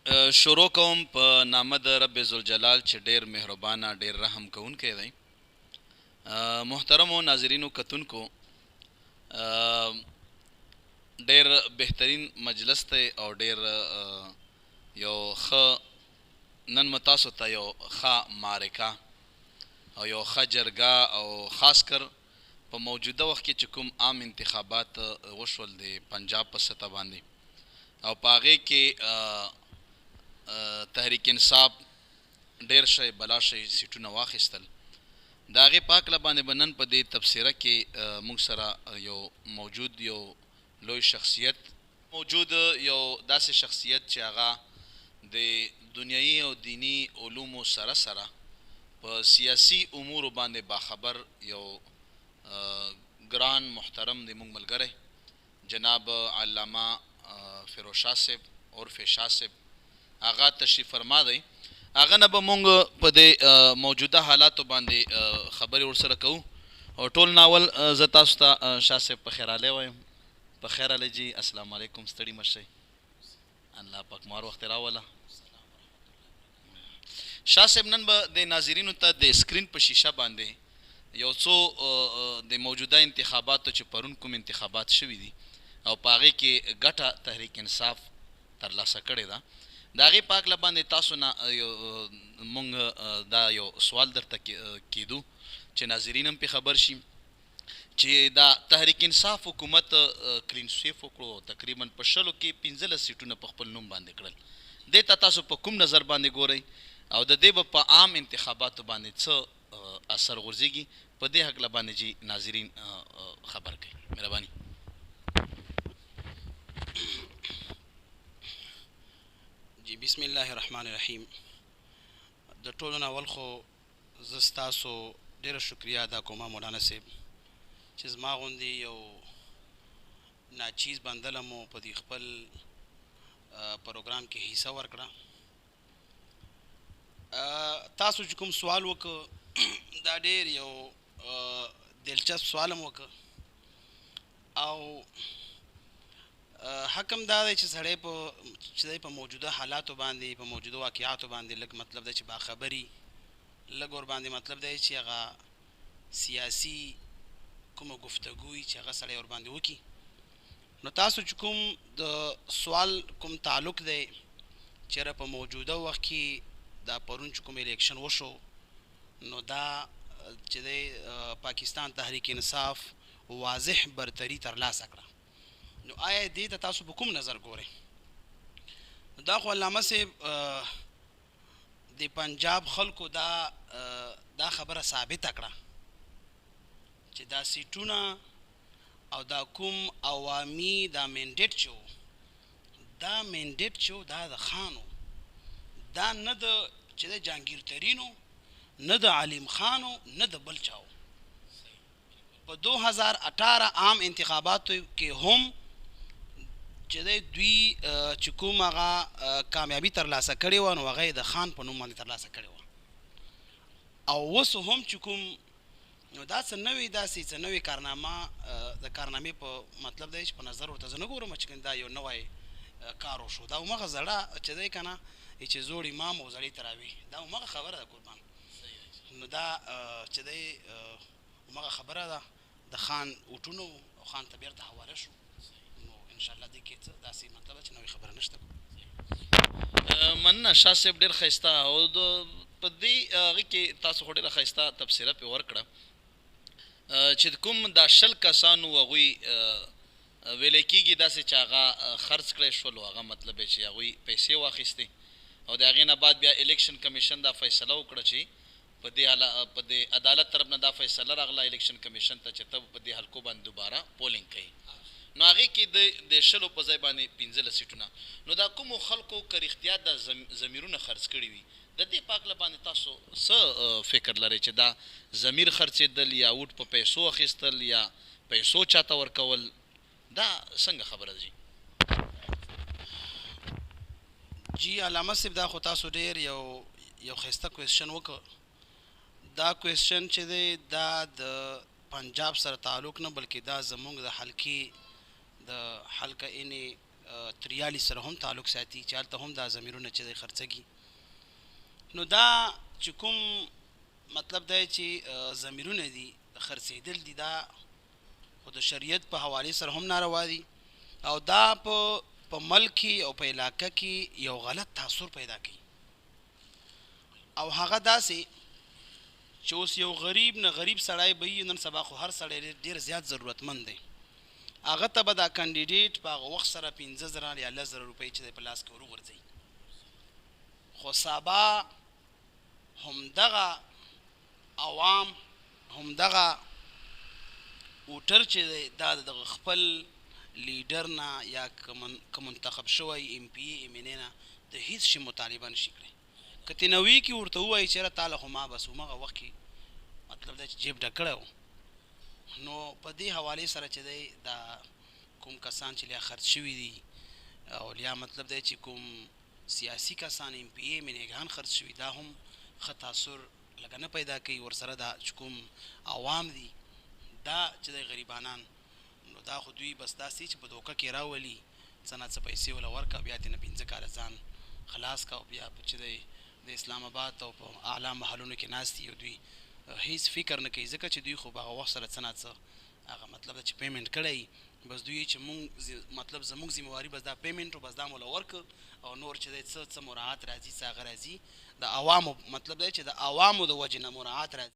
شروع کوم په نامه د رب ذوالجلال چې ډیر مهربانه ډیر رحم کوونکی دی. محترمو ناظرینو کتونکو، ډیر بهترین مجلس دی او ډیر یو ښه نن مو تاسو ته یو ښه معرکه او یو ښه جرګه او خاص کر په موجوده وخت کې چې کوم عام انتخابات وشول د پنجاب په سطح باندې او په هغې کې تحریک انصاف ډیر شی بلا شی سیټونه واخیستل. د هغې په هکله باندې به نن په دې تبصره کې موږ سره یو موجود یو لوی شخصیت موجود یو داسې شخصیت چې هغه د دنیایي او دینی علومو سره سره په سیاسي امورو باندې باخبر یو ګران محترم د موږ ملګری جناب علامه فیروز شاه صاحب عرف شاه صاحب هغه تشریف فرما دی. هغه نه به مونږ په دې موجوده حالاتو باندې خبرې ورسره کوو او ټول ناول زه تاسو ته شاه صاحب په خیر حالی وایم. په خیر حالی جی، السلام علیکم، ستړي مه شئ، الله پاک مار وخت راوله. شاه صاحب نن به د ناظرینو ته د سکرین په شیشه باندې یو څو د موجوده انتخاباتو چې پرون کوم انتخابات شوي دي او په هغې کې ګټه تحریک انصاف ترلاسه کړې ده، د هغې په هکله باندې تاسو نه مونږ دا یو سوال درته کیدو چې ناظرین هم پې خبر شي چې دا تحریک انصاف حکومت کلین سویف وکړو، تقریبا په 20 کې 15 سیټونه په خپل نوم باندې کړل. دې ته تاسو په کوم نظر باندې ګورئ او د دې به په عام انتخاباتو باندې څه اثر غورځېږي؟ په دې هکله باندې جی ناظرین خبر کوي، مهرباني. جی بسم الله الرحمن الرحیم. د ټولو نه اول خو زه ستاسو ډېره شکریه ادا کوم مولانا صاحب چې زما غوندې یو ناچیز بنده له مو په دې خپل پروګرام کې حصه ورکړه. تاسو چې کوم سوال وکړه دا ډېر یو دلچسپ سوال هم وکړه او حکم دا دی چې سړی په موجوده حالاتو باندې په موجوده واقعاتو باندې لږ مطلب دی چې باخبري لږ ورباندې مطلب دی چې هغه سیاسي کومه گفتگوی چې هغه سړی ورباندې وکړي. نو تاسو چې کوم د سوال کوم تعلق دی چېرې په موجوده وخت کې دا پرون چې کوم الیکشن وشو نو دا چې دی پاکستان تحریک انصاف واضح برتري ترلاسه کړه. نو آیا دې ته تاسو په کوم نظر ګورئ؟ دا خو علامه صاحب د پنجاب خلکو دا خبره ثابته کړه چې دا سیټونه او دا کوم عوامي دا مینډیټ چې و دا مینډیټ چې و دا د خانو، دا نه د چې د جهانګیر ترینو نه د علیم خانو نه د بل چاو. په 2018 عام انتخاباتو کې هم چې دی دوی چې کوم هغه کامیابي ترلاسه کړې وه نو هغه یې د خان په نوم باندې ترلاسه کړې وه او اوس هم چې کوم نو دا څه نوې داسې څه نوې کارنامه د کارنامې په مطلب دی چې په نظر ورته زه نه ګورم چې دا یو نوی کار وشو. دا همغه زړه چې دی که نه چې زوړ امام او زړې تراویح دا همغه خبره ده قربان. نو دا چې دی همغه خبره ده د خان اوټونو او خان ته بیرته حواله شو. انشاءالله دې کې څه داسې مطلب چې نوې خبره نشته. مننه شاه صاحب، ډېر ښایسته او په دې هغې کې تاسو خو ډېره ښایسته تبصره پرې ورکړه چې کوم دا 20 کسانو هغوی ویلی کېږي داسې چې هغه خرڅ کړی شول او هغه مطلب یې چې هغوی پیسې واخیستې او د هغې نه بعد بیا الیکشن کمیشن دا فیصله وکړه چې په دې عدالت طرف نه دا فیصله راغله الیکشن کمیشن ته چې ته په دې حلقو باندې دوباره پولینګ کوي. نو هغې کې د 20 په ځای باندې 15 سیټونه. نو دا کومو خلکو که رښتیا دا ضمیرونه خرڅ کړي وي د دې په هکله باندې تاسو څه فکر لرئ چې دا ضمیر خرڅېدل یا ووټ په پیسو اخیستل یا پیسو چاته ورکول دا څنګه خبره ده جی؟ جی علامه صاحب دا خو تاسو ډېر یو ښایسته کوېسچن وکړه. دا کوېسچن چې دی دا د پنجاب سره تعلق نه بلکې دا زموږ د حلقې د حلقه این تریالي سره هم تعلق ساتي چې هلته هم دا ضمیرونه چې دی خرڅګي. نو دا چې کوم مطلب دی چې ضمیرونه دي خرڅېدل دي دا خو د شریعت په حوالې سره هم ناروا دي او دا په ملک کې او په علاقه کې یو غلط تاثر پیدا کوي او هغه داسې چې اوس یو غریب نه غریب سړی به وي نن سبا خو هر سړی ډېر زیات ضرورتمند دی هغه ته به دا کاندیډیټ په هغه وخت سره 15,000 یا 10,000 روپۍ چې دی په لاس کې وروغورځوي خو سبا همدغه عوام همدغه ووټر چې دی دا د خپل لیډر نه یا که منتخب شوی ام پی ای ام ان ای نه د هیڅ شي مطالبه نشي کړی که تنوي کې ورته ووایي چې یاره تاله خو ما بس همغه وخت کې مطلب دا چې جیب ډک کړی و نو په دې حوالې سره چې دی دا کوم کسان چې لیا خرڅ شوي دي او لیا مطلب دی چې کوم سیاسي کسان ام پی ای ام ان ایګان خرڅ شوي دا هم ښه تاثر لکه نه پیدا کوي ورسره دا چې کوم عوام دي دا چې دی غریبانان نو دا خو دوی بس داسې چې په دوکه کې راولي څه نه څه پیسې وله ورکړه بیا ترې نه 15 کاله ځان خلاص کا او بیا چې دی د اسلام آباد او په اعلی محلونو کې ناست دي او دوی هیڅ فکر نه کوي ځکه چې دوی خو به هغه وخت سره څه نه څه هغه مطلب چې پیمنټ کړی بس دوی چې مونږ مطلب زموږ ذمہواري بس دا پیمنټ او بس دا موله ورکړه او نور چې دی څه مراعات راځي څه هغه راځي د عوامو مطلب دی چې د عوامو د وجې نه مراعات راځي